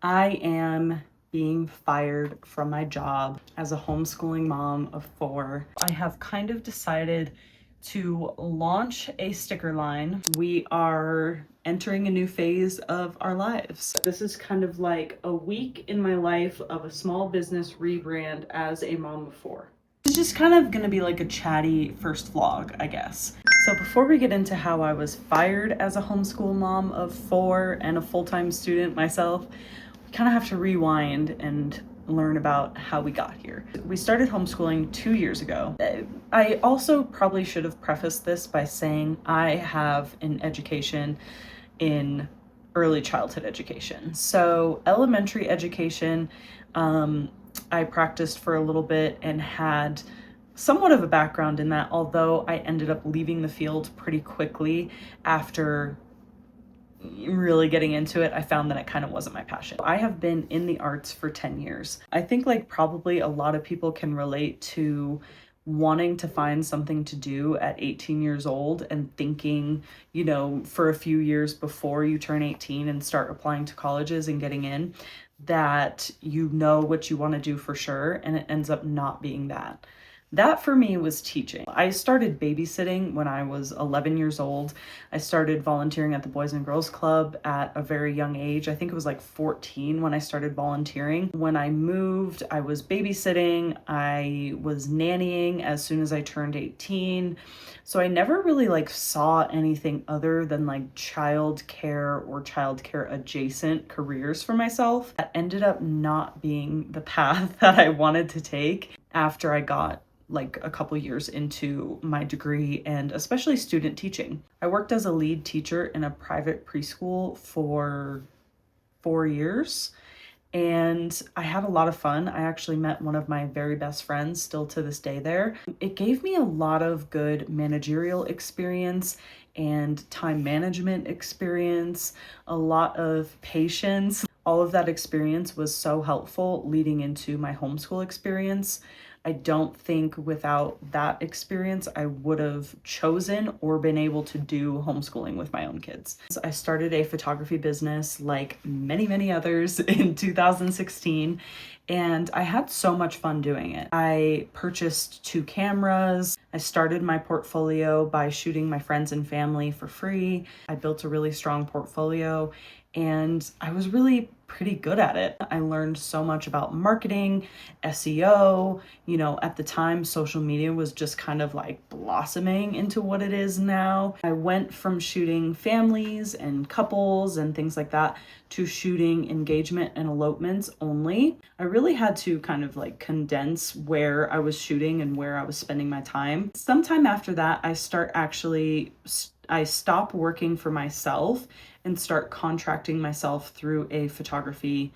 I am being fired from my job as a homeschooling mom of 4. I have kind of decided to launch a sticker line. We are entering a new phase of our lives. This is kind of like a week in my life of a small business rebrand as a mom of 4. It's just kind of gonna be like a chatty first vlog, I guess. So before we get into how I was fired as a homeschool mom of 4 and a full-time student myself, we kind of have to rewind and learn about how we got here. We started homeschooling 2 years ago. I also probably should have prefaced this by saying I have an education in early childhood education. So elementary education, I practiced for a little bit and had somewhat of a background in that, although I ended up leaving the field pretty quickly after really getting into it. I found that it kind of wasn't my passion. I have been in the arts for 10 years. I think like probably a lot of people can relate to wanting to find something to do at 18 years old and thinking, you know, for a few years before you turn 18 and start applying to colleges and getting in, that you know what you want to do for sure, and it ends up not being that. That for me was teaching. I started babysitting when I was 11 years old. I started volunteering at the Boys and Girls Club at a very young age. I think it was like 14 when I started volunteering. When I moved, I was babysitting. I was nannying as soon as I turned 18. So I never really like saw anything other than like childcare or childcare adjacent careers for myself. That ended up not being the path that I wanted to take after I got like a couple years into my degree and especially student teaching. I worked as a lead teacher in a private preschool for 4 years and I had a lot of fun. I actually met one of my very best friends still to this day there. It gave me a lot of good managerial experience and time management experience, a lot of patience. All of that experience was so helpful leading into my homeschool experience. I don't think without that experience, I would have chosen or been able to do homeschooling with my own kids. So I started a photography business like many, many others in 2016, and I had so much fun doing it. I purchased 2 cameras. I started my portfolio by shooting my friends and family for free. I built a really strong portfolio and I was really pretty good at it. I learned so much about marketing, SEO. You know, at the time, social media was just kind of like blossoming into what it is now. I went from shooting families and couples and things like that to shooting engagement and elopements only. I really had to kind of like condense where I was shooting and where I was spending my time. Sometime after that, I stop working for myself and start contracting myself through a photography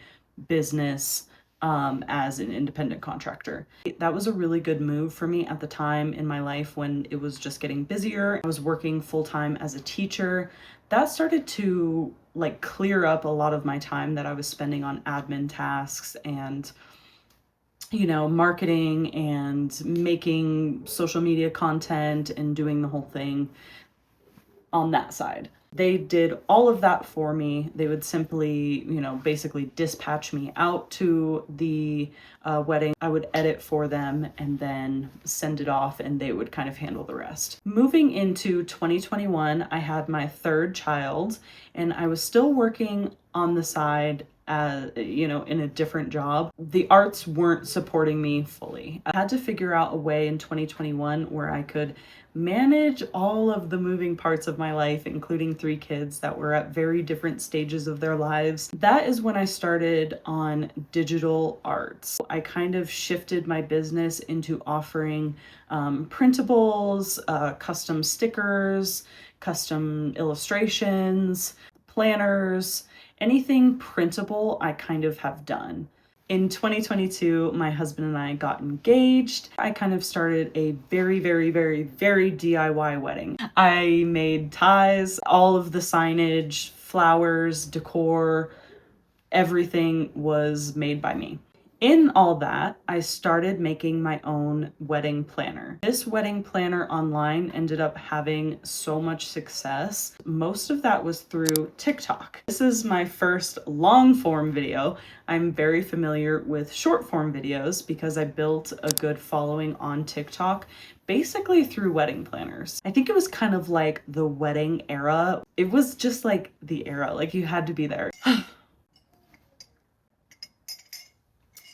business as an independent contractor. That was a really good move for me at the time in my life when it was just getting busier. I was working full-time as a teacher. That started to like clear up a lot of my time that I was spending on admin tasks and, you know, marketing and making social media content and doing the whole thing on that side. They did all of that for me. They would simply, you know, basically dispatch me out to the wedding. I would edit for them and then send it off and they would kind of handle the rest. Moving into 2021, I had my 3rd child and I was still working on the side you know, in a different job. The arts weren't supporting me fully. I had to figure out a way in 2021 where I could manage all of the moving parts of my life, including 3 kids that were at very different stages of their lives. That is when I started on digital arts. I kind of shifted my business into offering printables, custom stickers, custom illustrations, planners, anything printable I kind of have done. In 2022, my husband and I got engaged. I kind of started a very, very, very, very DIY wedding. I made ties, all of the signage, flowers, decor, everything was made by me. In all that, I started making my own wedding planner. This wedding planner online ended up having so much success. Most of that was through TikTok. This is my first long form video. I'm very familiar with short form videos because I built a good following on TikTok basically through wedding planners. I think it was kind of like the wedding era. It was just like the era, like you had to be there.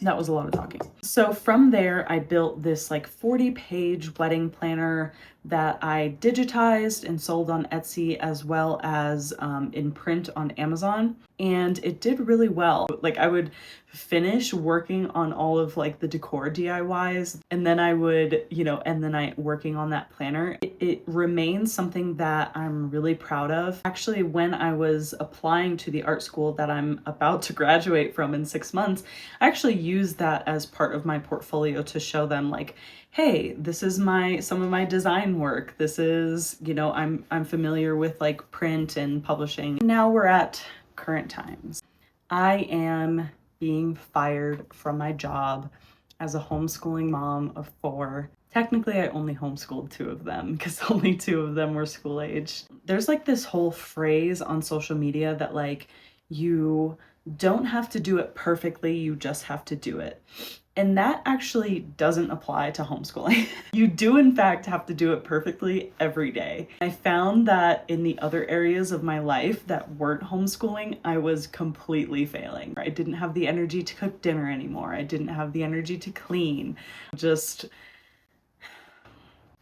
That was a lot of talking. So from there, I built this like 40-page wedding planner that I digitized and sold on Etsy as well as in print on Amazon. And it did really well. Like I would finish working on all of like the decor DIYs and then I would, working on that planner. It remains something that I'm really proud of. Actually, when I was applying to the art school that I'm about to graduate from in 6 months, I actually used that as part of my portfolio to show them like, hey, this is some of my design work. This is, I'm familiar with like print and publishing. Now we're at current times. I am being fired from my job as a homeschooling mom of 4. Technically, I only homeschooled 2 of them because only 2 of them were school age. There's like this whole phrase on social media that like, you don't have to do it perfectly, you just have to do it. And that actually doesn't apply to homeschooling. You do in fact have to do it perfectly every day. I found that in the other areas of my life that weren't homeschooling, I was completely failing. I didn't have the energy to cook dinner anymore. I didn't have the energy to clean. Just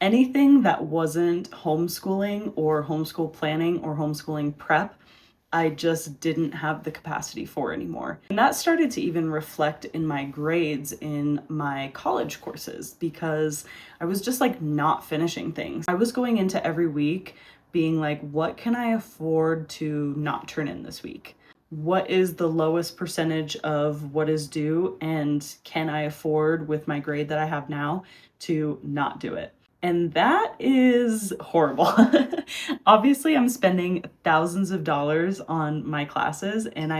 anything that wasn't homeschooling or homeschool planning or homeschooling prep, I just didn't have the capacity for anymore. And that started to even reflect in my grades in my college courses because I was just like not finishing things. I was going into every week being like, what can I afford to not turn in this week? What is the lowest percentage of what is due? And can I afford with my grade that I have now to not do it? And that is horrible. Obviously, I'm spending thousands of dollars on my classes and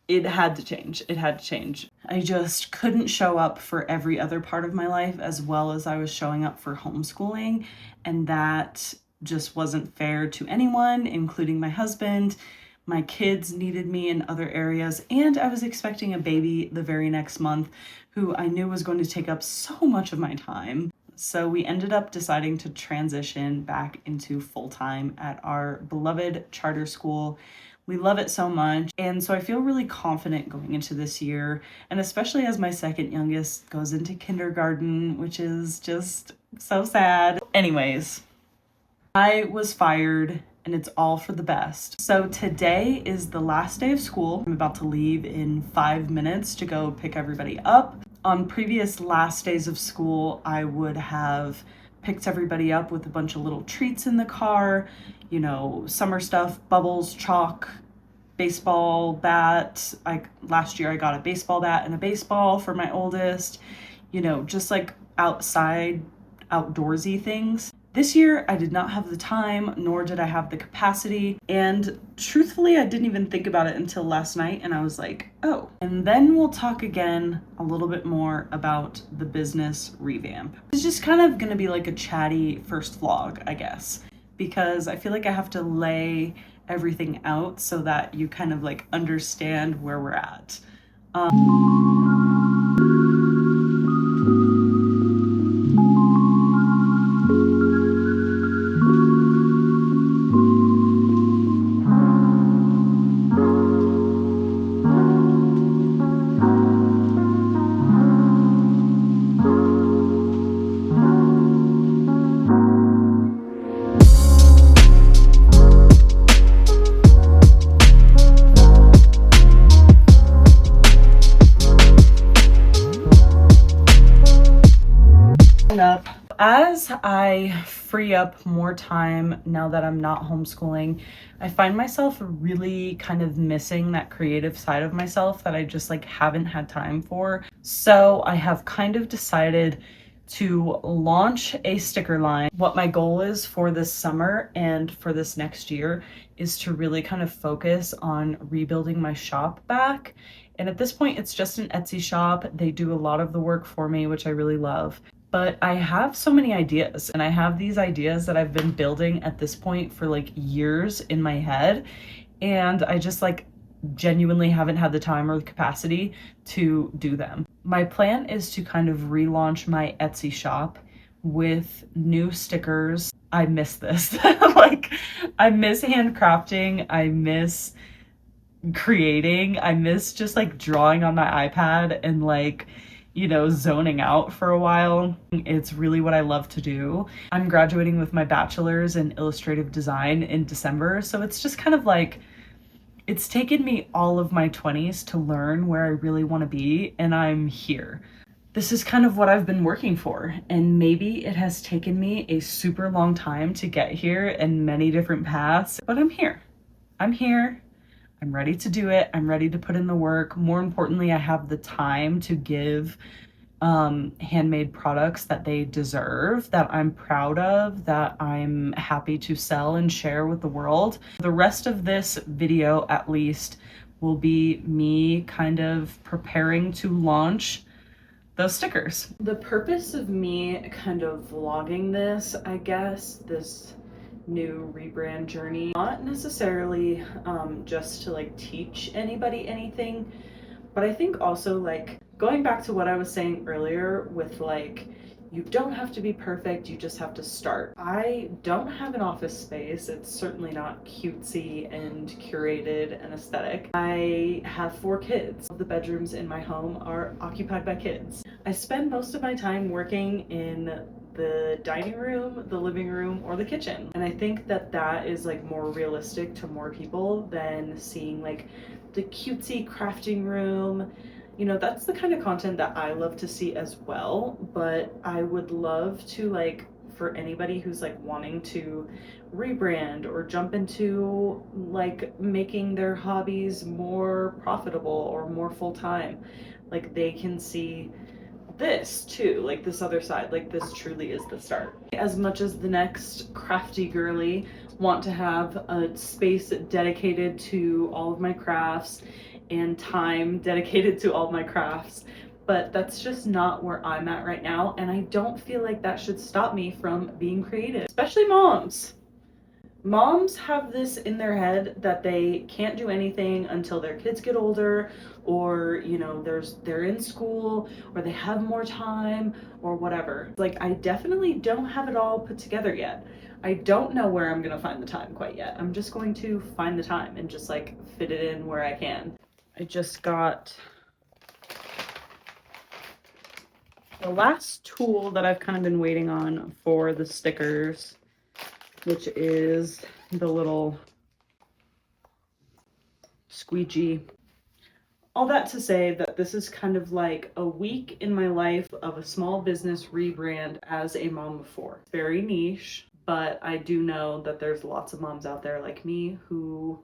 it had to change. It had to change. I just couldn't show up for every other part of my life as well as I was showing up for homeschooling. And that just wasn't fair to anyone, including my husband. My kids needed me in other areas, and I was expecting a baby the very next month who I knew was going to take up so much of my time. So we ended up deciding to transition back into full-time at our beloved charter school. We love it so much. And so I feel really confident going into this year, and especially as my second youngest goes into kindergarten, which is just so sad. Anyways, I was fired and it's all for the best. So today is the last day of school. I'm about to leave in 5 minutes to go pick everybody up. On previous last days of school, I would have picked everybody up with a bunch of little treats in the car, summer stuff, bubbles, chalk, baseball bat. Last year I got a baseball bat and a baseball for my oldest, just like outdoorsy things. This year, I did not have the time, nor did I have the capacity. And truthfully, I didn't even think about it until last night. And I was like, oh. And then we'll talk again a little bit more about the business revamp. It's just kind of going to be like a chatty first vlog, I guess, because I feel like I have to lay everything out so that you kind of like understand where we're at. Up. As I free up more time now that I'm not homeschooling, I find myself really kind of missing that creative side of myself that I just like haven't had time for. So I have kind of decided to launch a sticker line. What my goal is for this summer and for this next year is to really kind of focus on rebuilding my shop back. And at this point, it's just an Etsy shop. They do a lot of the work for me, which I really love. But I have so many ideas, and I have these ideas that I've been building at this point for like years in my head. And I just like genuinely haven't had the time or the capacity to do them. My plan is to kind of relaunch my Etsy shop with new stickers. I miss this. Like, I miss handcrafting. I miss creating. I miss just like drawing on my iPad and like, you know, zoning out for a while. It's really what I love to do. I'm graduating with my bachelor's in illustrative design in December. So it's just kind of like, it's taken me all of my 20s to learn where I really want to be, and I'm here. This is kind of what I've been working for, and maybe it has taken me a super long time to get here and many different paths, but I'm here. I'm here. I'm ready to do it. I'm ready to put in the work. More importantly, I have the time to give handmade products that they deserve, that I'm proud of, that I'm happy to sell and share with the world. The rest of this video, at least, will be me kind of preparing to launch those stickers. The purpose of me kind of vlogging this, I guess, this new rebrand journey, not necessarily just to like teach anybody anything, but I think also like going back to what I was saying earlier with like, you don't have to be perfect, you just have to start. I don't have an office space. It's certainly not cutesy and curated and aesthetic. I have 4 kids. The bedrooms in my home are occupied by kids. I spend most of my time working in the dining room, the living room, or the kitchen. And I think that that is like more realistic to more people than seeing like the cutesy crafting room. You know, that's the kind of content that I love to see as well, but I would love to like, for anybody who's like wanting to rebrand or jump into like making their hobbies more profitable or more full-time, like they can see this too, like this other side, like this truly is the start. As much as the next crafty girly want to have a space dedicated to all of my crafts and time dedicated to all of my crafts, but that's just not where I'm at right now, and I don't feel like that should stop me from being creative. Especially moms. Moms have this in their head that they can't do anything until their kids get older, or you know, they're in school, or they have more time, or whatever. Like, I definitely don't have it all put together yet. I don't know where I'm gonna find the time quite yet. I'm just going to find the time and just like fit it in where I can. I just got the last tool that I've kind of been waiting on for the stickers, which is the little squeegee. All that to say that this is kind of like a week in my life of a small business rebrand as a mom of 4. Very niche, but I do know that there's lots of moms out there like me who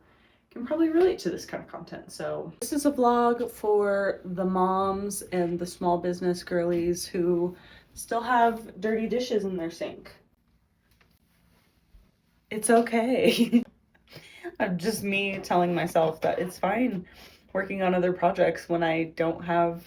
can probably relate to this kind of content. So this is a vlog for the moms and the small business girlies who still have dirty dishes in their sink. It's okay. I'm just me telling myself that it's fine working on other projects when I don't have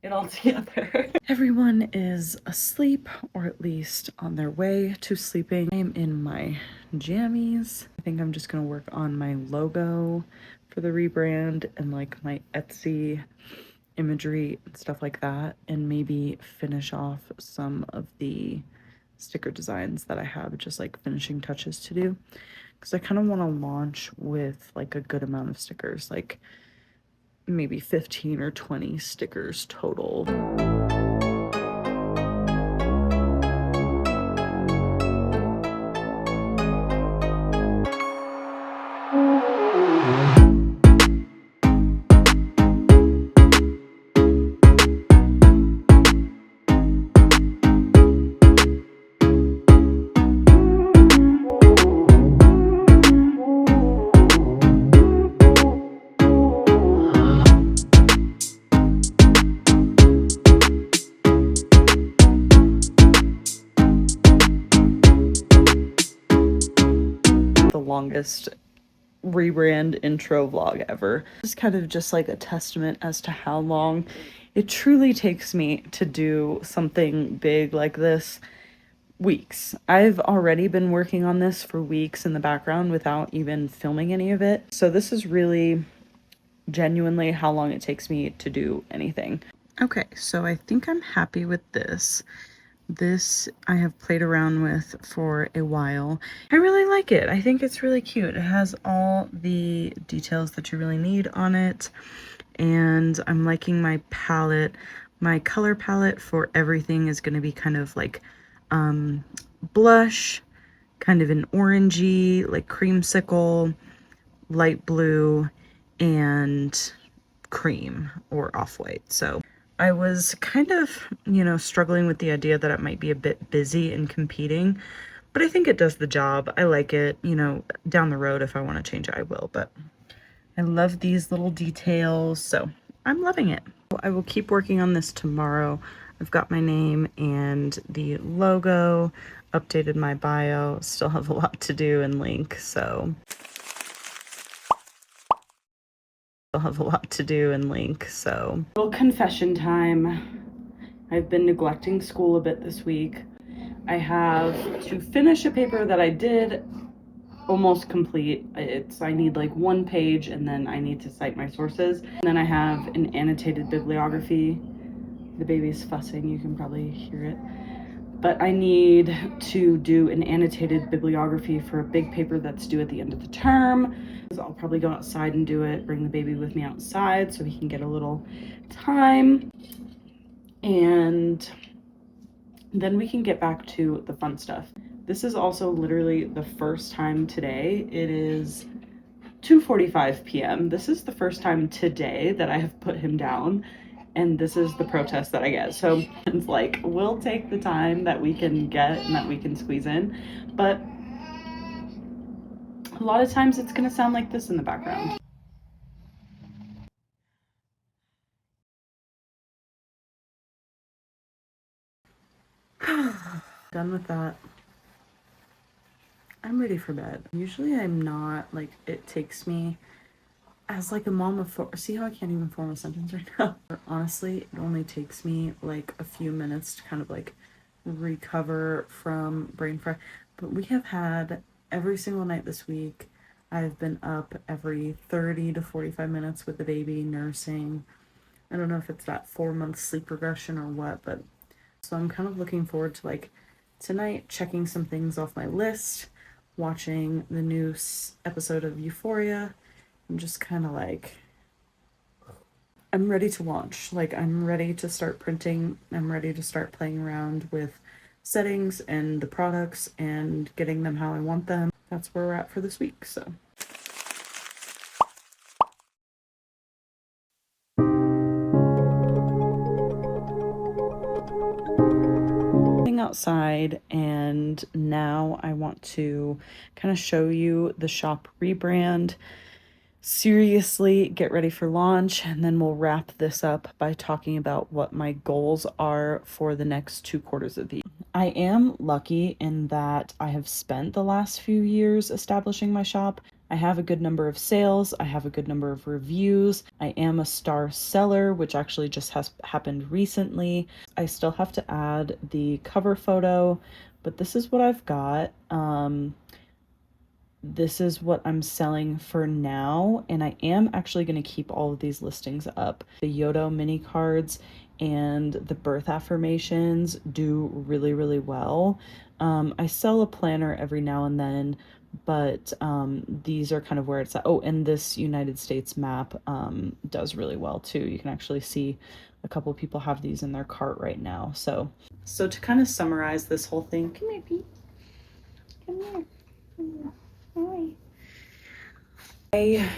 it all together. Everyone is asleep, or at least on their way to sleeping. I am in my jammies. I think I'm just gonna work on my logo for the rebrand and like my Etsy imagery and stuff like that, and maybe finish off some of the sticker designs that I have, just like finishing touches to do, because I kind of want to launch with like a good amount of stickers, like maybe 15 or 20 stickers total. longest rebrand intro vlog ever. It's kind of just like a testament as to how long it truly takes me to do something big like this. Weeks. I've already been working on this for weeks in the background without even filming any of it. So this is really genuinely how long it takes me to do anything. Okay, so I think I'm happy with this. This I have played around with for a while. I really like it. I think it's really cute. It has all the details that you really need on it. And I'm liking my palette. My color palette for everything is going to be kind of like blush, kind of an orangey, like creamsicle, light blue, and cream or off-white. So I was kind of, you know, struggling with the idea that it might be a bit busy and competing, but I think it does the job. I like it. You know, down the road, if I want to change it, I will, but I love these little details, so I'm loving it. I will keep working on this tomorrow. I've got my name and the logo, updated my bio, still have a lot to do and link, so. Little confession time. I've been neglecting school a bit this week. I have to finish a paper that I did almost complete. I need like 1 page and then I need to cite my sources. And then I have an annotated bibliography. The baby's fussing, you can probably hear it. But I need to do an annotated bibliography for a big paper that's due at the end of the term. So I'll probably go outside and do it, bring the baby with me outside so he can get a little time. And then we can get back to the fun stuff. This is also literally the first time today. It is 2:45 p.m. This is the first time today that I have put him down, and this is the protest that I get. So it's like, we'll take the time that we can get and that we can squeeze in, but a lot of times it's gonna sound like this in the background. Done with that. I'm ready for bed. Usually I'm not, like, it takes me, as like a mom of 4, see how I can't even form a sentence right now? Honestly, it only takes me like a few minutes to kind of like recover from brain fry. But we have had every single night this week, I've been up every 30 to 45 minutes with the baby nursing. I don't know if it's that 4-month sleep regression or what, but so I'm kind of looking forward to like tonight checking some things off my list, watching the new episode of Euphoria. I'm just kind of like, I'm ready to launch. Like, I'm ready to start printing. I'm ready to start playing around with settings and the products and getting them how I want them. That's where we're at for this week, so. Outside, and now I want to kind of show you the shop rebrand, seriously get ready for launch, and then we'll wrap this up by talking about what my goals are for the next 2 quarters of the year. I am lucky in that I have spent the last few years establishing my shop. I have a good number of sales. I have a good number of reviews. I am a star seller, which actually just has happened recently. I still have to add the cover photo, but this is what I've got. This is what I'm selling for now, and I am actually going to keep all of these listings up. The Yodo mini cards and the birth affirmations do really, really well. I sell a planner every now and then, but these are kind of where it's at. Oh, and this United States map does really well too. You can actually see a couple of people have these in their cart right now. So to kind of summarize this whole thing, come here, Pete. Come here. Hi.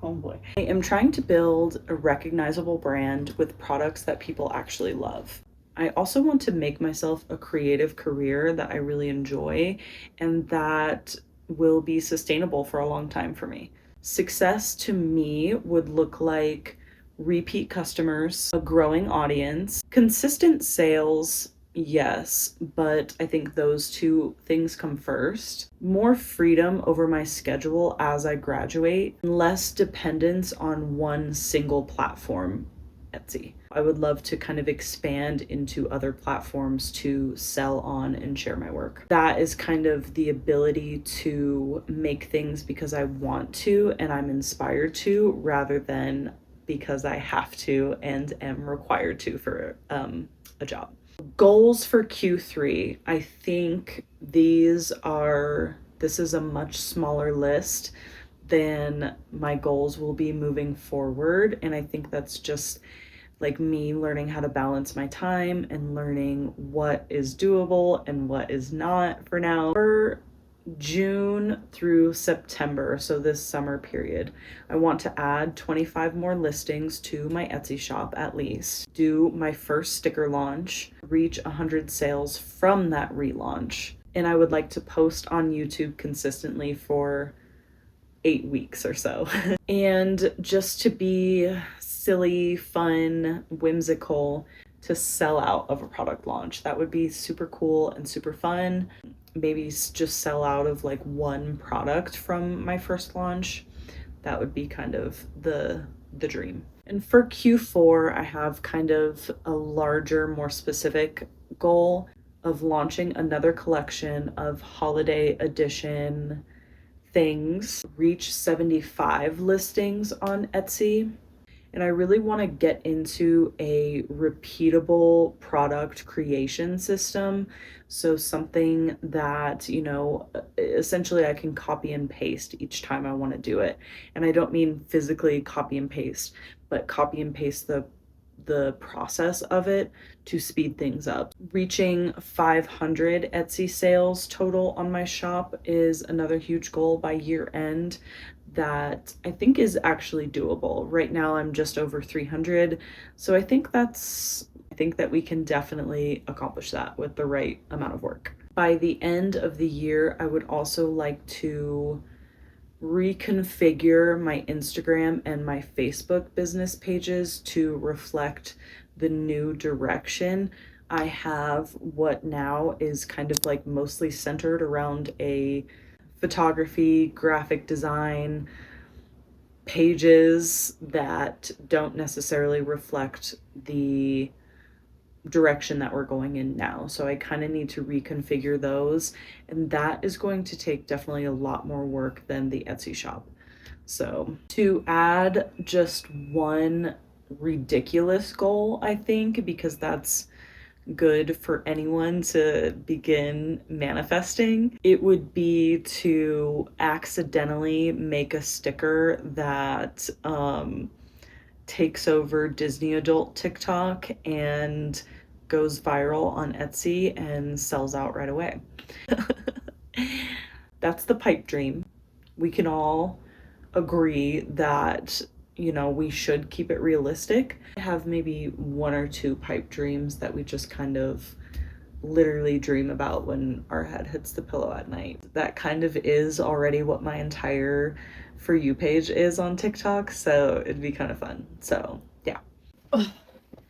Oh boy. I am trying to build a recognizable brand with products that people actually love. I also want to make myself a creative career that I really enjoy and that will be sustainable for a long time for me. Success to me would look like repeat customers, a growing audience, consistent sales, Yes, but I think those two things come first. More freedom over my schedule as I graduate, less dependence on one single platform, Etsy. I would love to kind of expand into other platforms to sell on and share my work. That is kind of the ability to make things because I want to and I'm inspired to, rather than because I have to and am required to for a job. Goals for Q3. I think this is a much smaller list than my goals will be moving forward. And I think that's just like me learning how to balance my time and learning what is doable and what is not for now. For June through September, so this summer period, I want to add 25 more listings to my Etsy shop at least, do my first sticker launch, reach 100 sales from that relaunch, and I would like to post on YouTube consistently for 8 weeks or so. And just to be silly, fun, whimsical, to sell out of a product launch. That would be super cool and super fun. Maybe just sell out of like one product from my first launch. That would be kind of the dream. And for Q4, I have kind of a larger, more specific goal of launching another collection of holiday edition things, reach 75 listings on Etsy. And I really want to get into a repeatable product creation system. So something that, essentially I can copy and paste each time I want to do it. And I don't mean physically copy and paste, but copy and paste the process of it to speed things up. Reaching 500 Etsy sales total on my shop is another huge goal by year end that I think is actually doable. Right now I'm just over 300. So I think that we can definitely accomplish that with the right amount of work. By the end of the year, I would also like to reconfigure my Instagram and my Facebook business pages to reflect the new direction. I have what now is kind of like mostly centered around a photography, graphic design pages that don't necessarily reflect the direction that we're going in now. So I kind of need to reconfigure those, and that is going to take definitely a lot more work than the Etsy shop. So to add just one ridiculous goal, I think, because that's good for anyone to begin manifesting, it would be to accidentally make a sticker that takes over Disney adult TikTok and goes viral on Etsy and sells out right away. That's the pipe dream. We can all agree that we should keep it realistic. I have maybe one or two pipe dreams that we just kind of literally dream about when our head hits the pillow at night. That kind of is already what my entire For You page is on TikTok, so it'd be kind of fun. So yeah.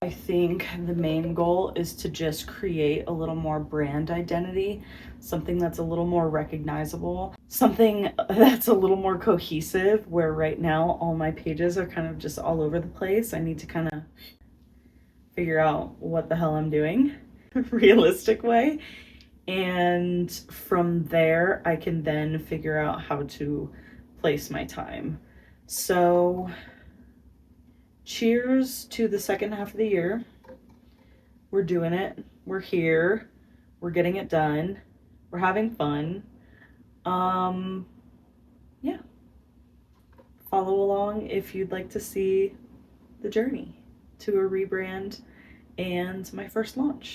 I think the main goal is to just create a little more brand identity, something that's a little more recognizable, something that's a little more cohesive, where right now all my pages are kind of just all over the place. I need to kind of figure out what the hell I'm doing, realistic way. And from there, I can then figure out how to place my time. So cheers to the second half of the year. We're doing it. We're here. We're getting it done. We're having fun. Yeah. Follow along if you'd like to see the journey to a rebrand and my first launch.